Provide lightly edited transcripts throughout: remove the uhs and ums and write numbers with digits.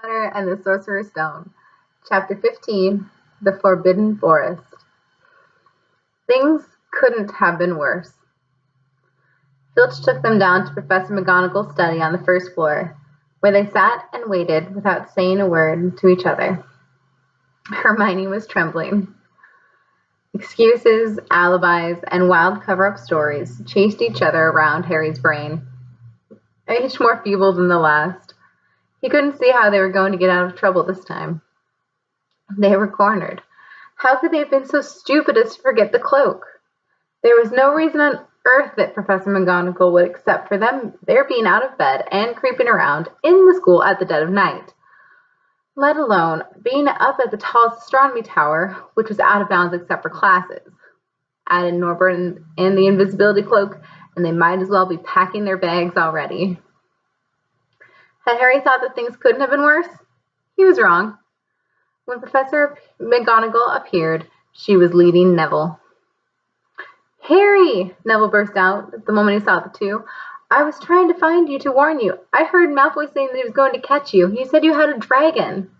Potter and the Sorcerer's Stone, Chapter 15, The Forbidden Forest. Things couldn't have been worse. Filch took them down to Professor McGonagall's study on the first floor, where they sat and waited without saying a word to each other. Hermione was trembling. Excuses, alibis, and wild cover-up stories chased each other around Harry's brain, each more feeble than the last. He couldn't see how they were going to get out of trouble this time. They were cornered. How could they have been so stupid as to forget the cloak? There was no reason on earth that Professor McGonagall would accept for them their being out of bed and creeping around in the school at the dead of night, let alone being up at the tallest astronomy tower, which was out of bounds except for classes. Add in Norbert and the invisibility cloak, and they might as well be packing their bags already. Had Harry thought that things couldn't have been worse? He was wrong. When Professor McGonagall appeared, she was leading Neville. "Harry!" Neville burst out the moment he saw the two. "I was trying to find you to warn you. I heard Malfoy saying that he was going to catch you. He said you had a dragon."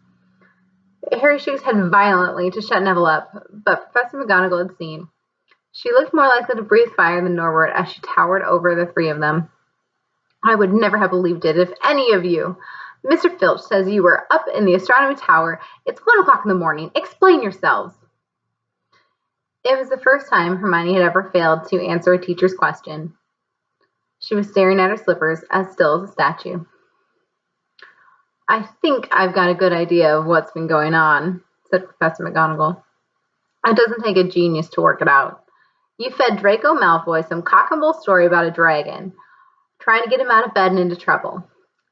Harry shook his head violently to shut Neville up, but Professor McGonagall had seen. She looked more likely to breathe fire than Norbert as she towered over the three of them. "I would never have believed it if any of you. Mr. Filch says you were up in the astronomy tower. It's 1 o'clock in the morning. Explain yourselves." It was the first time Hermione had ever failed to answer a teacher's question. She was staring at her slippers, as still as a statue. "I think I've got a good idea of what's been going on," said Professor McGonagall. "It doesn't take a genius to work it out. You fed Draco Malfoy some cock-and-bull story about a dragon, trying to get him out of bed and into trouble.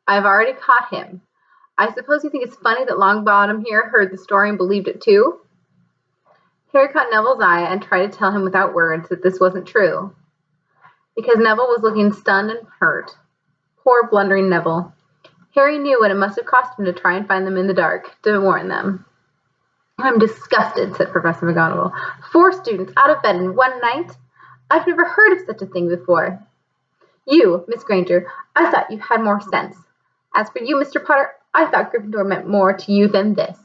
I've already caught him. I suppose you think it's funny that Longbottom here heard the story and believed it too?" Harry caught Neville's eye and tried to tell him without words that this wasn't true, because Neville was looking stunned and hurt. Poor blundering Neville. Harry knew what it must have cost him to try and find them in the dark, to warn them. "I'm disgusted," said Professor McGonagall. 4 students out of bed in one night? I've never heard of such a thing before. You, Miss Granger, I thought you had more sense. As for you, Mr. Potter, I thought Gryffindor meant more to you than this.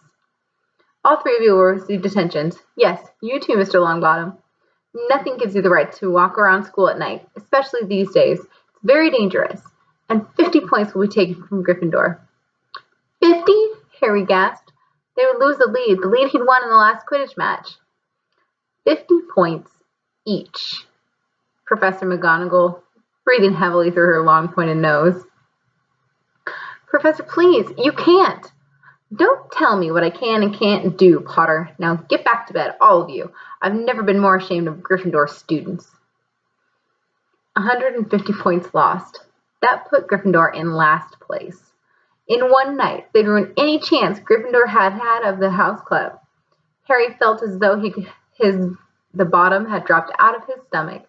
All 3 of you will receive detentions. Yes, you too, Mr. Longbottom. Nothing gives you the right to walk around school at night, especially these days. It's very dangerous. And 50 points will be taken from Gryffindor." 50? Harry gasped. They would lose the lead he'd won in the last Quidditch match. 50 points each. Professor McGonagall, breathing heavily through her long pointed nose. "Professor, please, you can't." "Don't tell me what I can and can't do, Potter. Now get back to bed, all of you. I've never been more ashamed of Gryffindor students." 150 points lost. That put Gryffindor in last place. In one night, they'd ruined any chance Gryffindor had of the house club. Harry felt as though the bottom had dropped out of his stomach.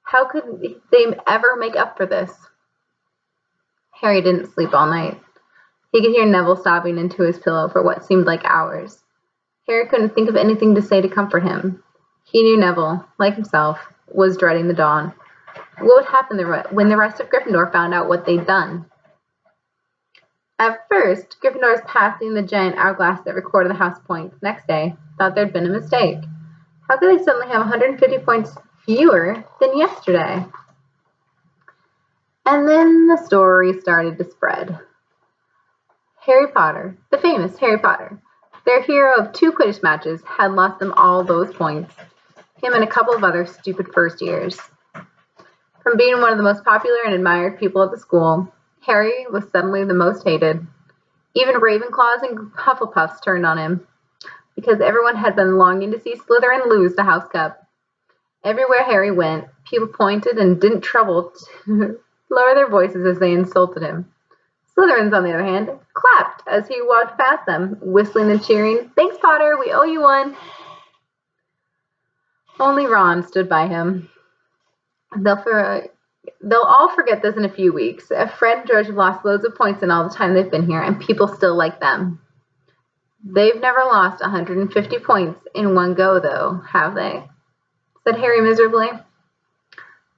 How could they ever make up for this? Harry didn't sleep all night. He could hear Neville sobbing into his pillow for what seemed like hours. Harry couldn't think of anything to say to comfort him. He knew Neville, like himself, was dreading the dawn. What would happen when the rest of Gryffindor found out what they'd done? At first, Gryffindors passing the giant hourglass that recorded the house points next day thought there'd been a mistake. How could they suddenly have 150 points fewer than yesterday? And then the story started to spread. Harry Potter, the famous Harry Potter, their hero of 2 Quidditch matches, had lost them all those points. Him and a couple of other stupid first years. From being one of the most popular and admired people at the school, Harry was suddenly the most hated. Even Ravenclaws and Hufflepuffs turned on him, because everyone had been longing to see Slytherin lose the House Cup. Everywhere Harry went, people pointed and didn't trouble to lower their voices as they insulted him. Slytherins, on the other hand, clapped as he walked past them, whistling and cheering, "Thanks, Potter, we owe you one." Only Ron stood by him. They'll all forget this in a few weeks. Fred and George have lost loads of points in all the time they've been here, and people still like them. They've never lost 150 points in one go, though, have they? Said Harry miserably.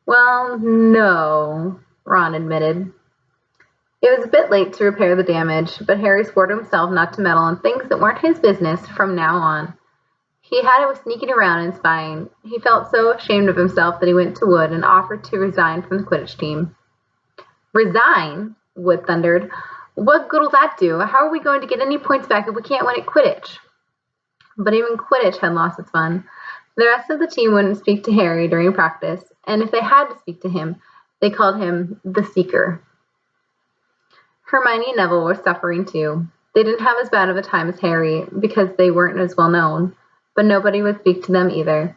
Well, no, Ron admitted. It was a bit late to repair the damage, but Harry swore to himself not to meddle in things that weren't his business from now on. He had it with sneaking around and spying. He felt so ashamed of himself that he went to Wood and offered to resign from the Quidditch team. Resign? Wood thundered. What good will that do? How are we going to get any points back if we can't win at Quidditch? But even Quidditch had lost its fun. The rest of the team wouldn't speak to Harry during practice, and if they had to speak to him, they called him the Seeker. Hermione and Neville were suffering too. They didn't have as bad of a time as Harry because they weren't as well known, but nobody would speak to them either.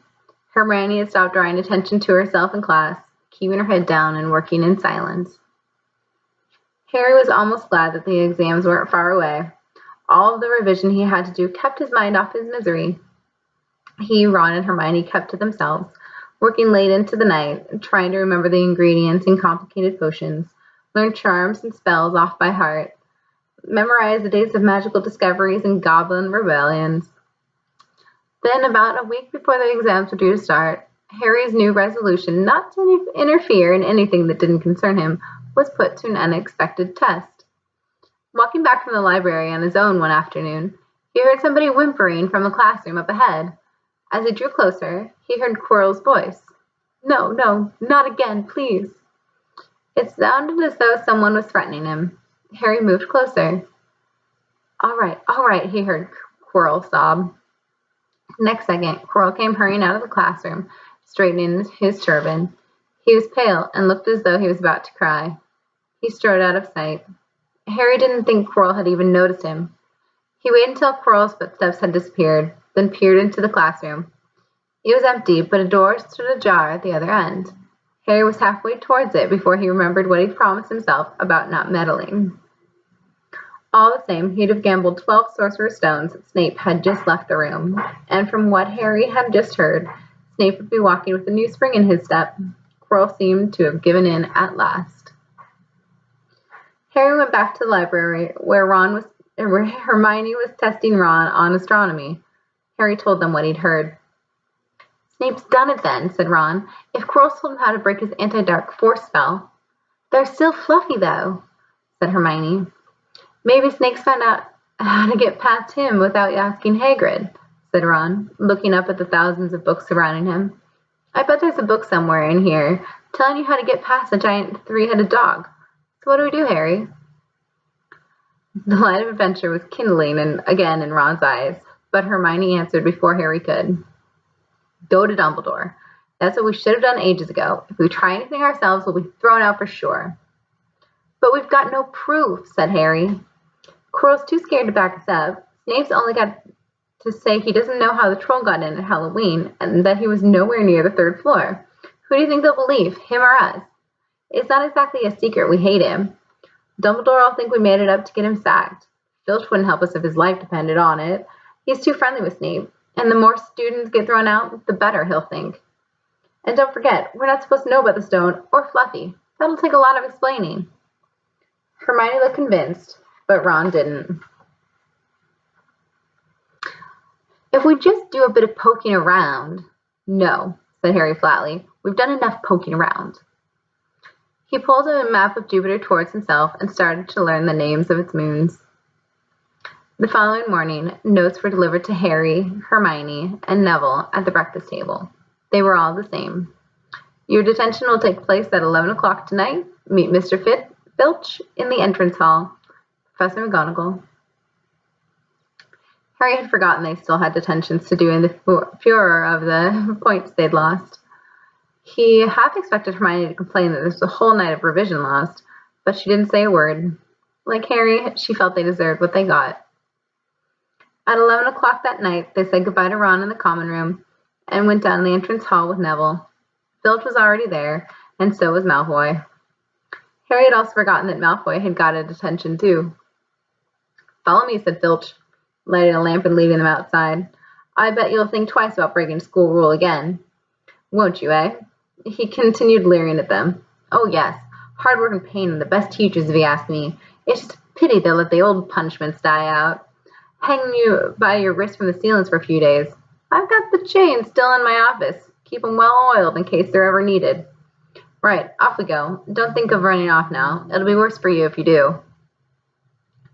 Hermione had stopped drawing attention to herself in class, keeping her head down and working in silence. Harry was almost glad that the exams weren't far away. All of the revision he had to do kept his mind off his misery. He, Ron, and Hermione kept to themselves, working late into the night, trying to remember the ingredients in complicated potions, learn charms and spells off by heart, memorize the dates of magical discoveries and goblin rebellions. Then, about a week before the exams were due to start, Harry's new resolution not to interfere in anything that didn't concern him was put to an unexpected test. Walking back from the library on his own one afternoon, he heard somebody whimpering from the classroom up ahead. As he drew closer, he heard Quirrell's voice. No, not again, please. It sounded as though someone was threatening him. Harry moved closer. All right, he heard Quirrell sob. Next second, Quirrell came hurrying out of the classroom, straightening his turban. He was pale and looked as though he was about to cry. He strode out of sight. Harry didn't think Quirrell had even noticed him. He waited until Quirrell's footsteps had disappeared, then peered into the classroom. It was empty, but a door stood ajar at the other end. Harry was halfway towards it before he remembered what he'd promised himself about not meddling. All the same, he'd have gambled 12 Sorcerer's Stones that Snape had just left the room, and from what Harry had just heard, Snape would be walking with a new spring in his step. Quirrell seemed to have given in at last. Harry went back to the library where Hermione was testing Ron on astronomy. Harry told them what he'd heard. Snape's done it then, said Ron. If Quirrell told him how to break his anti-dark force spell. They're still fluffy, though, said Hermione. Maybe Snape's found out how to get past him without asking Hagrid, said Ron, looking up at the thousands of books surrounding him. I bet there's a book somewhere in here telling you how to get past a giant three-headed dog. So what do we do, Harry? The light of adventure was kindling again in Ron's eyes, but Hermione answered before Harry could. Go to Dumbledore. That's what we should have done ages ago. If we try anything ourselves, we'll be thrown out for sure. But we've got no proof, said Harry. Quirrell's too scared to back us up. Snape's only got to say he doesn't know how the troll got in at Halloween, and that he was nowhere near the third floor. Who do you think they'll believe, him or us? It's not exactly a secret we hate him. Dumbledore will think we made it up to get him sacked. Filch wouldn't help us if his life depended on it. He's too friendly with Snape, and the more students get thrown out, the better he'll think. And don't forget, we're not supposed to know about the stone or Fluffy. That'll take a lot of explaining. Hermione looked convinced, but Ron didn't. If we just do a bit of poking around. No, said Harry flatly. We've done enough poking around. He pulled a map of Jupiter towards himself and started to learn the names of its moons. The following morning, notes were delivered to Harry, Hermione, and Neville at the breakfast table. They were all the same. Your detention will take place at 11 o'clock tonight. Meet Mr. Filch in the entrance hall. Professor McGonagall. Harry had forgotten they still had detentions to do in the furor of the points they'd lost. He half expected Hermione to complain that there was a whole night of revision lost, but she didn't say a word. Like Harry, she felt they deserved what they got. At 11 o'clock that night, they said goodbye to Ron in the common room and went down the entrance hall with Neville. Filch was already there, and so was Malfoy. Harry had also forgotten that Malfoy had got a detention too. Follow me, said Filch, lighting a lamp and leading them outside. I bet you'll think twice about breaking school rule again. Won't you, eh? He continued leering at them. Oh, yes. Hard work and pain are the best teachers, if you ask me. It's just a pity they'll let the old punishments die out. Hanging you by your wrist from the ceilings for a few days. I've got the chains still in my office. Keep them well oiled in case they're ever needed. Right, off we go. Don't think of running off now. It'll be worse for you if you do.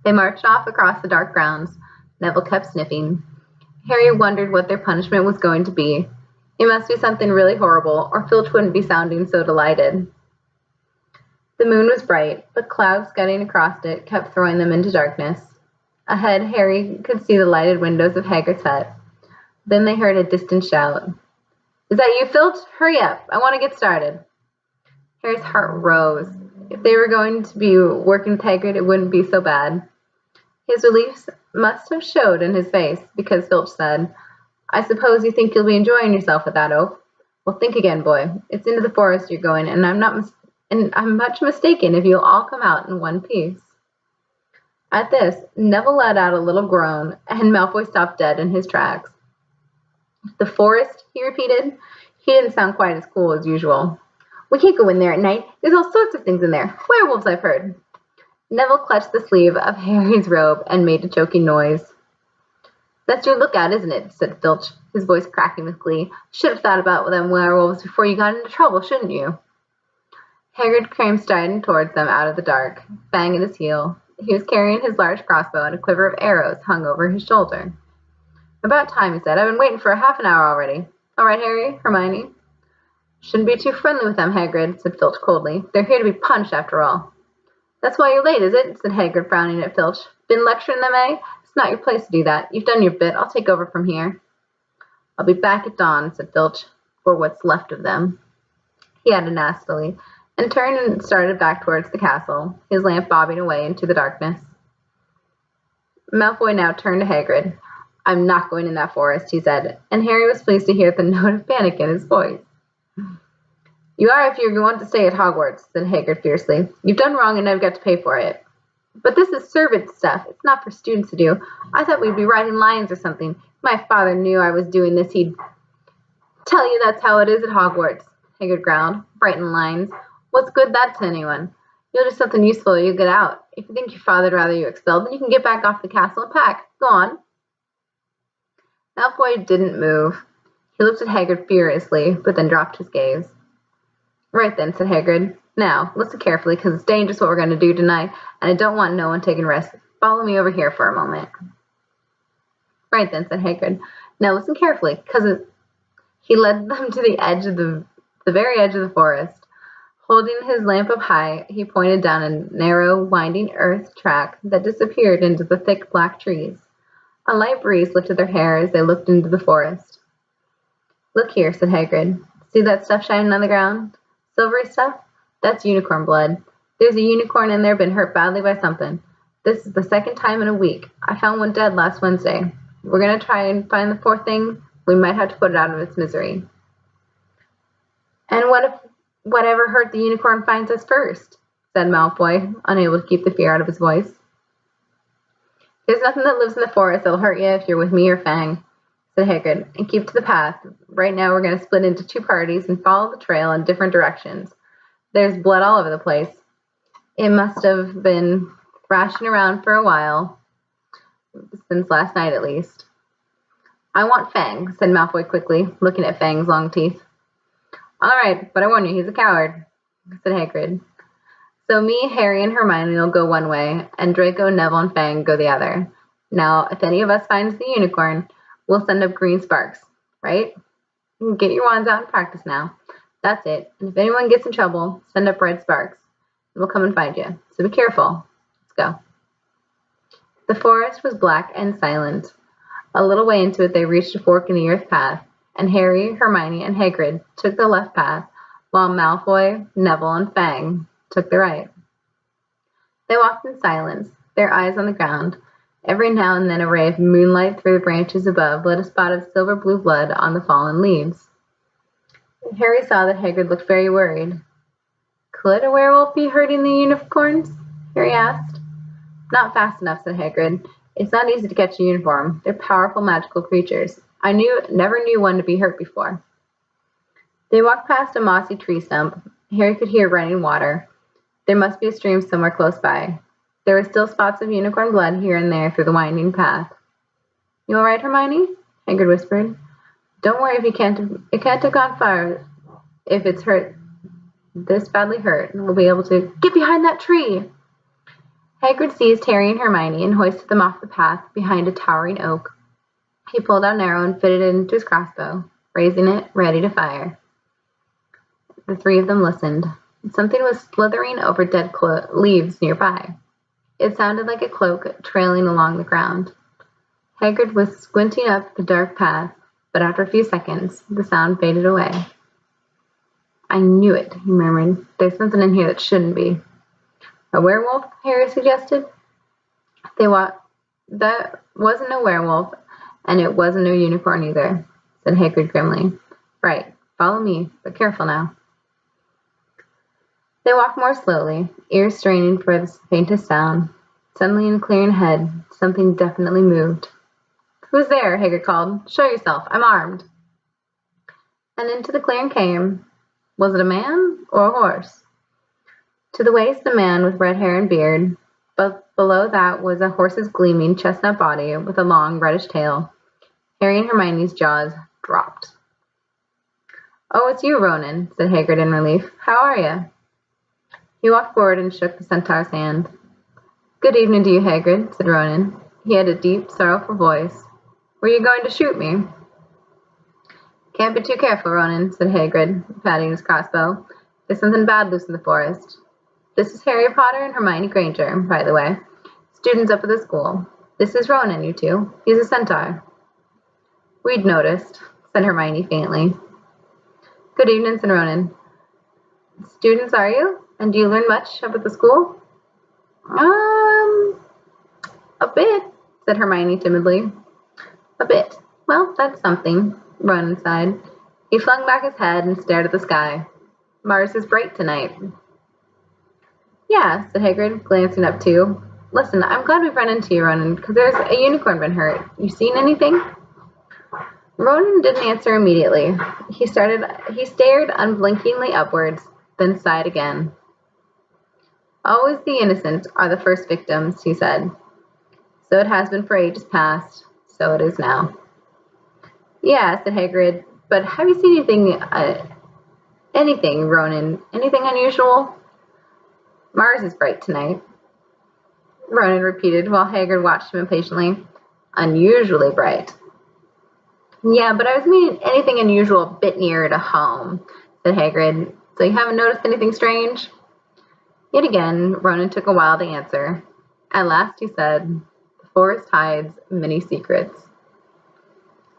They marched off across the dark grounds. Neville kept sniffing. Harry wondered what their punishment was going to be. It must be something really horrible, or Filch wouldn't be sounding so delighted. The moon was bright, but clouds scudding across it kept throwing them into darkness. Ahead, Harry could see the lighted windows of Hagrid's hut. Then they heard a distant shout. "Is that you, Filch? Hurry up! I want to get started." Harry's heart rose. If they were going to be working with Hagrid, it wouldn't be so bad. His relief must have showed in his face, because Filch said, "I suppose you think you'll be enjoying yourself with that oak? Well, think again, boy. It's into the forest you're going, and I'm much mistaken if you'll all come out in one piece." At this, Neville let out a little groan, and Malfoy stopped dead in his tracks. "The forest?" he repeated. He didn't sound quite as cool as usual. "We can't go in there at night. There's all sorts of things in there. Werewolves, I've heard." Neville clutched the sleeve of Harry's robe and made a choking noise. "That's your lookout, isn't it?" said Filch, his voice cracking with glee. "Should have thought about them werewolves before you got into trouble, shouldn't you?" Hagrid came striding towards them out of the dark, Fang at his heel. He was carrying his large crossbow, and a quiver of arrows hung over his shoulder. "About time," he said. "I've been waiting for half an hour already. All right, Harry, Hermione?" "Shouldn't be too friendly with them, Hagrid," said Filch coldly. "They're here to be punished, after all." "That's why you're late, is it?" said Hagrid, frowning at Filch. "Been lecturing them, eh? It's not your place to do that. You've done your bit. I'll take over from here." "I'll be back at dawn," said Filch, "for what's left of them," he added nastily, and turned and started back towards the castle, his lamp bobbing away into the darkness. Malfoy now turned to Hagrid. "I'm not going in that forest," he said, and Harry was pleased to hear the note of panic in his voice. "You are if you want to stay at Hogwarts," said Hagrid fiercely. "You've done wrong and I've got to pay for it." "But this is servant stuff. It's not for students to do. I thought we'd be writing lines or something. If my father knew I was doing this, he'd—" "Tell you that's how it is at Hogwarts," Hagrid growled. "Writing lines. What's good that to anyone? You'll do something useful or you'll get out. If you think your father'd rather you expelled, then you can get back off the castle and pack. Go on." Malfoy didn't move. He looked at Hagrid furiously, but then dropped his gaze. "Right then," said Hagrid. "Now, listen carefully, because it's dangerous what we're going to do tonight, and I don't want no one taking risks. Follow me over here for a moment." "Right then," said Hagrid. "Now listen carefully, because he led them to the very edge of the forest. Holding his lamp up high, he pointed down a narrow, winding earth track that disappeared into the thick black trees. A light breeze lifted their hair as they looked into the forest. "Look here," said Hagrid. "See that stuff shining on the ground? Silvery stuff? That's unicorn blood. There's a unicorn in there been hurt badly by something. This is the second time in a week. I found one dead last Wednesday. We're going to try and find the poor thing. We might have to put it out of its misery." "And what if whatever hurt the unicorn finds us first?" said Malfoy, unable to keep the fear out of his voice. "There's nothing that lives in the forest that'll hurt you if you're with me or Fang," said Hagrid, "and keep to the path. Right now we're going to split into two parties and follow the trail in different directions. There's blood all over the place. It must have been thrashing around for a while, since last night at least." "I want Fang," said Malfoy quickly, looking at Fang's long teeth. "All right, but I warn you, he's a coward," said Hagrid. "So me, Harry, and Hermione will go one way, and Draco, Neville, and Fang go the other. Now, if any of us finds the unicorn, we'll send up green sparks, right? Get your wands out and practice now. That's it. And if anyone gets in trouble, send up red sparks, and we'll come and find you. So be careful. Let's go." The forest was black and silent. A little way into it, they reached a fork in the earth path, and Harry, Hermione, and Hagrid took the left path, while Malfoy, Neville, and Fang took the right. They walked in silence, their eyes on the ground. Every now and then a ray of moonlight through the branches above lit a spot of silver-blue blood on the fallen leaves. Harry saw that Hagrid looked very worried. "Could a werewolf be hurting the unicorns?" Harry asked. "Not fast enough," said Hagrid. "It's not easy to catch a unicorn. They're powerful magical creatures. I never knew one to be hurt before." They walked past a mossy tree stump. Harry could hear running water. There must be a stream somewhere close by. There were still spots of unicorn blood here and there through the winding path. "You all right, Hermione?" Hagrid whispered. "Don't worry if it can't have gone far if it's hurt this badly hurt, and we'll be able to get behind that tree. Hagrid seized Harry and Hermione and hoisted them off the path behind a towering oak. He pulled out an arrow and fitted it into his crossbow, raising it, ready to fire. The three of them listened. Something was slithering over dead leaves nearby. It sounded like a cloak trailing along the ground. Hagrid was squinting up the dark path, but after a few seconds, the sound faded away. I knew it, he murmured. There's something in here that shouldn't be. A werewolf? Harry suggested. That wasn't a werewolf, and it wasn't a unicorn either, said Hagrid grimly. Right, follow me, but careful now. They walked more slowly, ears straining for the faintest sound. Suddenly, in clearing ahead, something definitely moved. Who's there? Hagrid called. Show yourself. I'm armed. And into the clearing came. Was it a man or a horse? To the waist, a man with red hair and beard, but below that was a horse's gleaming chestnut body with a long reddish tail. Harry and Hermione's jaws dropped. Oh, it's you, Ronan, said Hagrid in relief. How are you? He walked forward and shook the centaur's hand. Good evening to you, Hagrid, said Ronan. He had a deep, sorrowful voice. Were you going to shoot me? Can't be too careful, Ronan, said Hagrid, patting his crossbow. There's something bad loose in the forest. This is Harry Potter and Hermione Granger, by the way. Students up at the school. This is Ronan, you two. He's a centaur. We'd noticed, said Hermione faintly. Good evening, said Ronan. Students, are you? And do you learn much up at the school? A bit, said Hermione timidly. A bit. Well, that's something, Ronan sighed. He flung back his head and stared at the sky. Mars is bright tonight. Yeah, said Hagrid, glancing up too. Listen, I'm glad we've run into you, Ronan, because there's a unicorn been hurt. You seen anything? Ronan didn't answer immediately. He stared unblinkingly upwards, then sighed again. Always the innocent are the first victims, he said. So it has been for ages past, so it is now. Yeah, said Hagrid, but have you seen anything, Ronan? Anything unusual? Mars is bright tonight, Ronan repeated while Hagrid watched him impatiently. Unusually bright. Yeah, but I was meaning anything unusual a bit nearer to home, said Hagrid. So you haven't noticed anything strange? Yet again, Ronan took a while to answer. At last he said, The forest hides many secrets.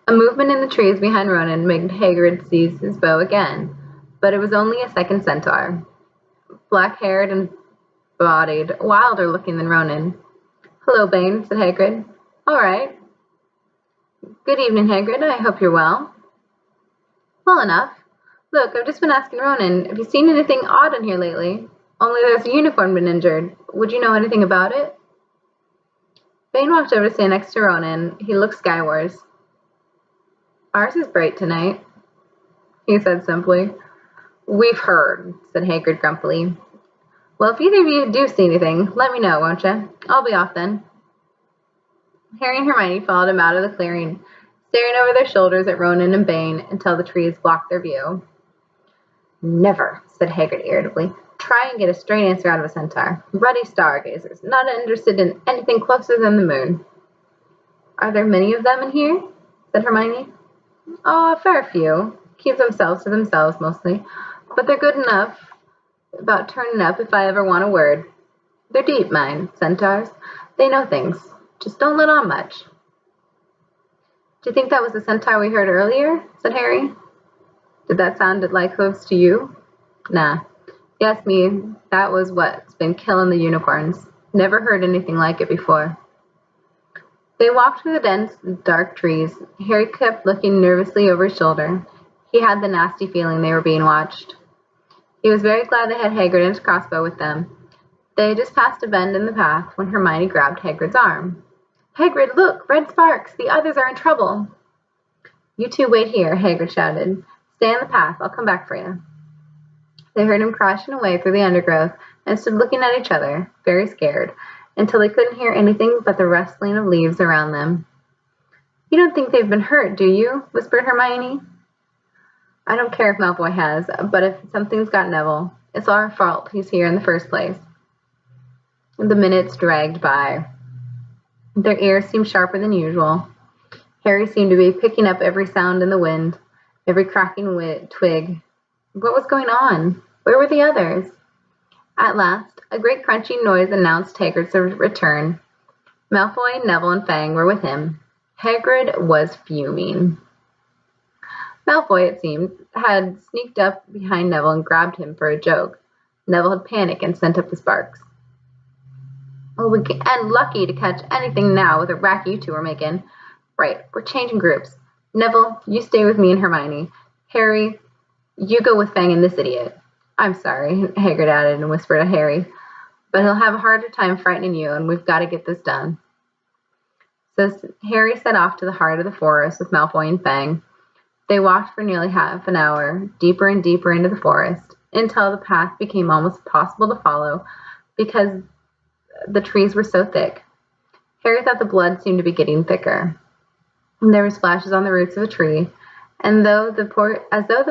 A movement in the trees behind Ronan made Hagrid seize his bow again, but it was only a second centaur. Black-haired and bodied, wilder looking than Ronan. Hello, Bane, said Hagrid. All right. Good evening, Hagrid. I hope you're well. Well enough. Look, I've just been asking Ronan, have you seen anything odd in here lately? Only there's a unicorn been injured. Would you know anything about it? Bane walked over to stand next to Ronan. He looked skywards. Ours is bright tonight, he said simply. We've heard, said Hagrid grumpily. Well, if either of you do see anything, let me know, won't you? I'll be off then. Harry and Hermione followed him out of the clearing, staring over their shoulders at Ronan and Bane until the trees blocked their view. Never, said Hagrid irritably. Try and get a straight answer out of a centaur. Ruddy stargazers, not interested in anything closer than the moon. Are there many of them in here? Said Hermione. Oh, a fair few. Keep themselves to themselves mostly. But they're good enough about turning up if I ever want a word. They're deep, mind, centaurs. They know things. Just don't let on much. Do you think that was the centaur we heard earlier? Said Harry. Did that sound like hooves to you? Nah. Yes, me, that was what's been killing the unicorns. Never heard anything like it before. They walked through the dense, dark trees. Harry kept looking nervously over his shoulder. He had the nasty feeling they were being watched. He was very glad they had Hagrid and his crossbow with them. They had just passed a bend in the path when Hermione grabbed Hagrid's arm. Hagrid, look! Red sparks! The others are in trouble! You two wait here, Hagrid shouted. Stay on the path. I'll come back for you. They heard him crashing away through the undergrowth and stood looking at each other, very scared, until they couldn't hear anything but the rustling of leaves around them. You don't think they've been hurt, do you? Whispered Hermione. I don't care if Malfoy has, but if something's got Neville, It's our fault he's here in the first place. The minutes dragged by. Their ears seemed sharper than usual. Harry seemed to be picking up every sound in the wind, every cracking twig. What was going on? Where were the others? At last, a great crunching noise announced Hagrid's return. Malfoy, Neville, and Fang were with him. Hagrid was fuming. Malfoy, it seemed, had sneaked up behind Neville and grabbed him for a joke. Neville had panicked and sent up the sparks. Oh, and lucky to catch anything now with the racket you two are making. Right, we're changing groups. Neville, you stay with me and Hermione. Harry, you go with Fang and this idiot. I'm sorry, Hagrid added and whispered to Harry, but he'll have a harder time frightening you, and we've got to get this done. So Harry set off to the heart of the forest with Malfoy and Fang. They walked for nearly half an hour, deeper and deeper into the forest, until the path became almost impossible to follow because the trees were so thick. Harry thought the blood seemed to be getting thicker. There were splashes on the roots of a tree, and as though the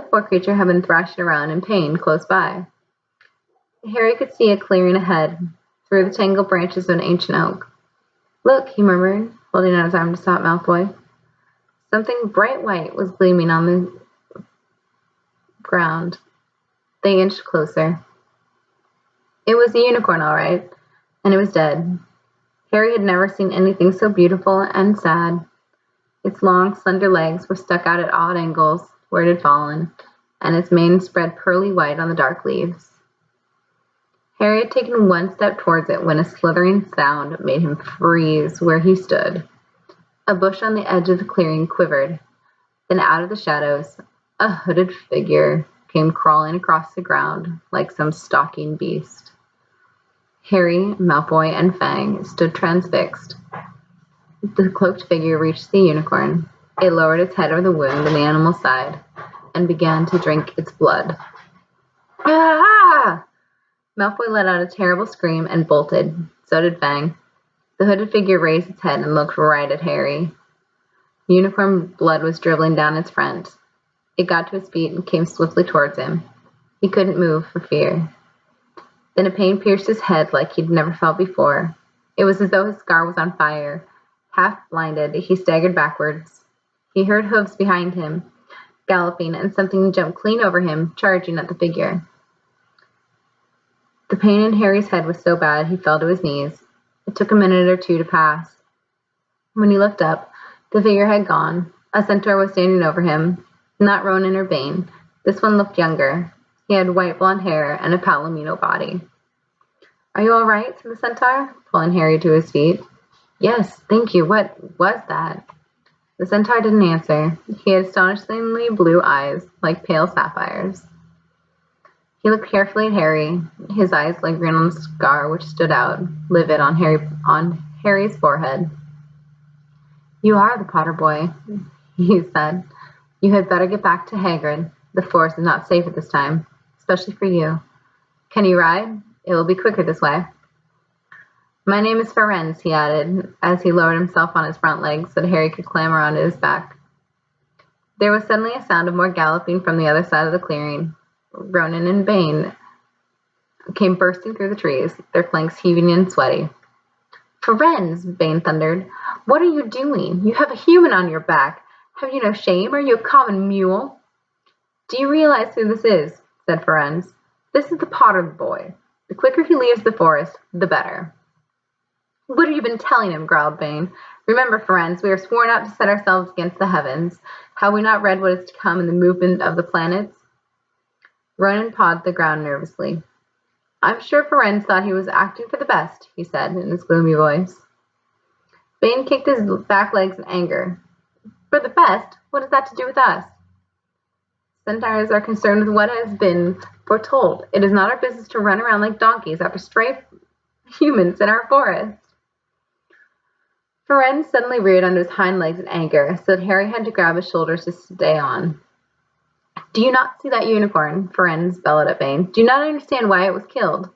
poor creature had been thrashing around in pain close by. Harry could see a clearing ahead, through the tangled branches of an ancient oak. Look, he murmured, holding out his arm to stop Malfoy. Something bright white was gleaming on the ground. They inched closer. It was a unicorn, all right, and it was dead. Harry had never seen anything so beautiful and sad. Its long, slender legs were stuck out at odd angles where it had fallen, and its mane spread pearly white on the dark leaves. Harry had taken one step towards it when a slithering sound made him freeze where he stood. A bush on the edge of the clearing quivered. Then out of the shadows, a hooded figure came crawling across the ground like some stalking beast. Harry, Malfoy, and Fang stood transfixed. The cloaked figure reached the unicorn. It lowered its head over the wound in the animal's side and began to drink its blood. Ah! Malfoy let out a terrible scream and bolted. So did Fang. The hooded figure raised its head and looked right at Harry. Unicorn blood was dribbling down its front. It got to its feet and came swiftly towards him. He couldn't move for fear. Then a pain pierced his head like he'd never felt before. It was as though his scar was on fire. Half blinded, he staggered backwards. He heard hooves behind him, galloping, and something jumped clean over him, charging at the figure. The pain in Harry's head was so bad he fell to his knees. It took a minute or two to pass. When he looked up, the figure had gone. A centaur was standing over him. Not Ronan or Bane. This one looked younger. He had white blonde hair and a palomino body. Are you all right? Said the centaur, pulling Harry to his feet. Yes, thank you. What was that? The centaur didn't answer. He had astonishingly blue eyes, like pale sapphires. He looked carefully at Harry, his eyes lingering on the scar which stood out, livid on Harry's forehead. You are the Potter boy, he said. You had better get back to Hagrid. The forest is not safe at this time, especially for you. Can you ride? It will be quicker this way. My name is Firenze, he added, as he lowered himself on his front legs so that Harry could clamber onto his back. There was suddenly a sound of more galloping from the other side of the clearing. Ronan and Bane came bursting through the trees, their flanks heaving and sweaty. Firenze, Bane thundered. What are you doing? You have a human on your back. Have you no shame? Are you a common mule? Do you realize who this is? Said Firenze. This is the Potter boy. The quicker he leaves the forest, the better. What have you been telling him? Growled Bane. Remember, Firenze, we are sworn not to set ourselves against the heavens. Have we not read what is to come in the movement of the planets? Ronan pawed the ground nervously. I'm sure Firenze thought he was acting for the best, he said in his gloomy voice. Bane kicked his back legs in anger. For the best? What has that to do with us? Centaurs are concerned with what has been foretold. It is not our business to run around like donkeys after stray humans in our forest. Firenze suddenly reared onto his hind legs in anger, so that Harry had to grab his shoulders to stay on. Do you not see that unicorn? Firenze bellowed at Bane. Do you not understand why it was killed?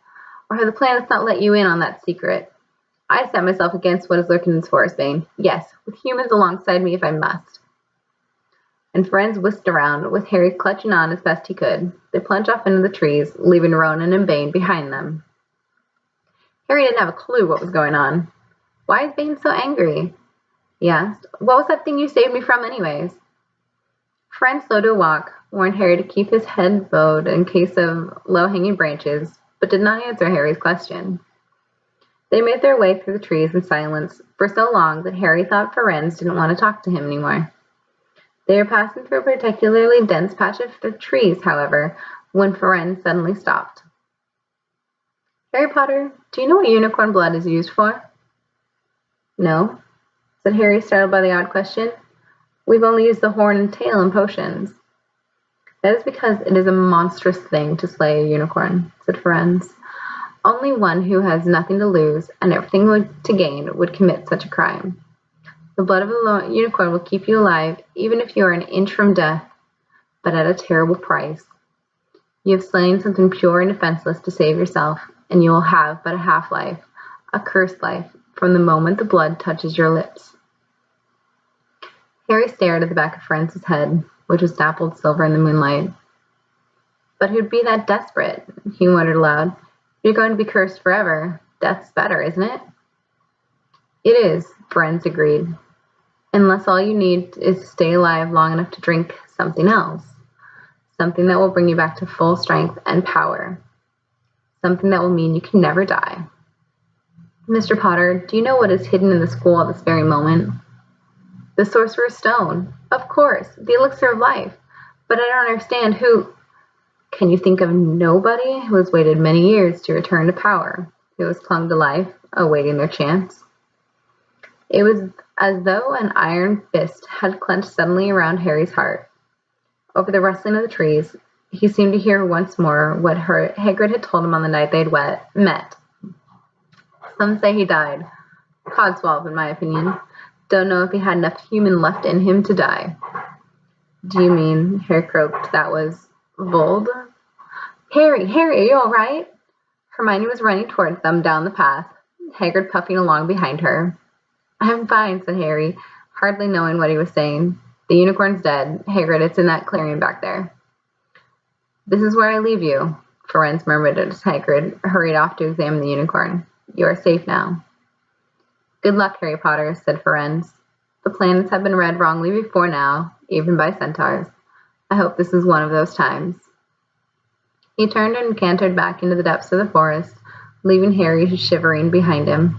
Or have the planets not let you in on that secret? I set myself against what is lurking in this forest, Bane. Yes, with humans alongside me if I must. and Firenze whisked around, with Harry clutching on as best he could. They plunged off into the trees, leaving Ronan and Bane behind them. Harry didn't have a clue what was going on. "Why is Bane so angry?" he asked. "What was that thing you saved me from anyways?" Firenze slowed to a walk, warned Harry to keep his head bowed in case of low-hanging branches, but did not answer Harry's question. They made their way through the trees in silence for so long that Harry thought Firenze didn't want to talk to him anymore. They were passing through a particularly dense patch of trees, however, when Firenze suddenly stopped. "Harry Potter, do you know what unicorn blood is used for?" "No," said Harry, startled by the odd question. "We've only used the horn and tail in potions." "That is because it is a monstrous thing to slay a unicorn," said Firenze. "Only one who has nothing to lose and everything to gain would commit such a crime. The blood of a unicorn will keep you alive, even if you are an inch from death, but at a terrible price. You have slain something pure and defenseless to save yourself, and you will have but a half-life, a cursed life, from the moment the blood touches your lips." Harry stared at the back of Firenze's head, which was dappled silver in the moonlight. "But who'd be that desperate?" he wondered aloud. "If you're going to be cursed forever, death's better, isn't it?" "It is," Firenze agreed. "Unless all you need is to stay alive long enough to drink something else. Something that will bring you back to full strength and power. Something that will mean you can never die. Mr. Potter, do you know what is hidden in the school at this very moment?" "The Sorcerer's Stone. Of course, the elixir of life. But I don't understand who—" "Can you think of nobody who has waited many years to return to power, who has clung to life, awaiting their chance?" It was as though an iron fist had clenched suddenly around Harry's heart. Over the rustling of the trees, he seemed to hear once more what Hagrid had told him on the night they had met. "Some say he died. Codswallop, in my opinion. Don't know if he had enough human left in him to die." "Do you mean," Harry croaked, "that was Vold?" Harry, are you all right?" Hermione was running towards them down the path, Hagrid puffing along behind her. "I'm fine," said Harry, hardly knowing what he was saying. "The unicorn's dead. Hagrid, it's in that clearing back there." "This is where I leave you," Firenze murmured as Hagrid hurried off to examine the unicorn. "You are safe now." "Good luck, Harry Potter," said Firenze. "The planets have been read wrongly before now, even by centaurs. I hope this is one of those times." He turned and cantered back into the depths of the forest, leaving Harry shivering behind him.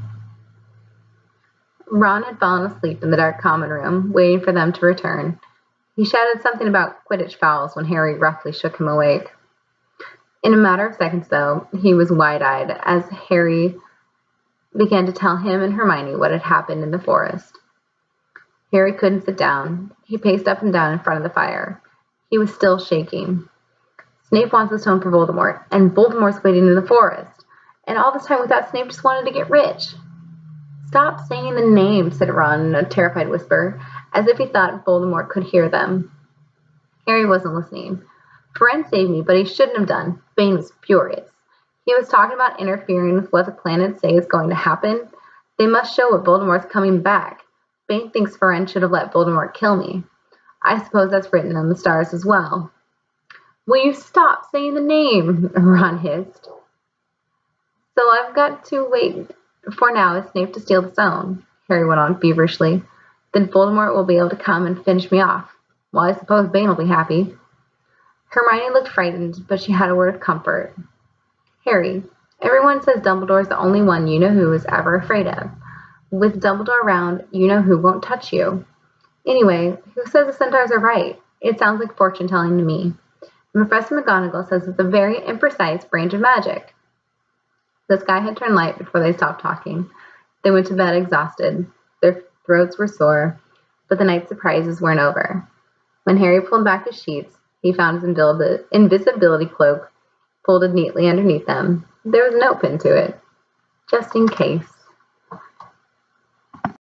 Ron had fallen asleep in the dark common room, waiting for them to return. He shouted something about Quidditch fouls when Harry roughly shook him awake. In a matter of seconds, though, he was wide-eyed as Harry began to tell him and Hermione what had happened in the forest. Harry couldn't sit down. He paced up and down in front of the fire. He was still shaking. "Snape wants the stone for Voldemort, and Voldemort's waiting in the forest. And all this time we thought Snape just wanted to get rich." "Stop saying the name," said Ron in a terrified whisper, as if he thought Voldemort could hear them. Harry wasn't listening. "Firenze saved me, but he shouldn't have done." Bane was furious. "He was talking about interfering with what the planets say is going to happen. They must show what Voldemort's coming back. Bane thinks Firenze should have let Voldemort kill me. I suppose that's written in the stars as well." "Will you stop saying the name?" Ron hissed. "So I've got to wait for now is Snape to steal the stone," Harry went on feverishly. "Then Voldemort will be able to come and finish me off. Well, I suppose Bane will be happy." Hermione looked frightened, but she had a word of comfort. "Harry, everyone says Dumbledore's the only one you know who is ever afraid of. With Dumbledore around, you know who won't touch you. Anyway, who says the centaurs are right? It sounds like fortune-telling to me. Professor McGonagall says it's a very imprecise branch of magic." The sky had turned light before they stopped talking. They went to bed exhausted. Their throats were sore, but the night's surprises weren't over. When Harry pulled back his sheets, he found his invisibility cloak folded neatly underneath them. There was a note pinned to it. "Just in case."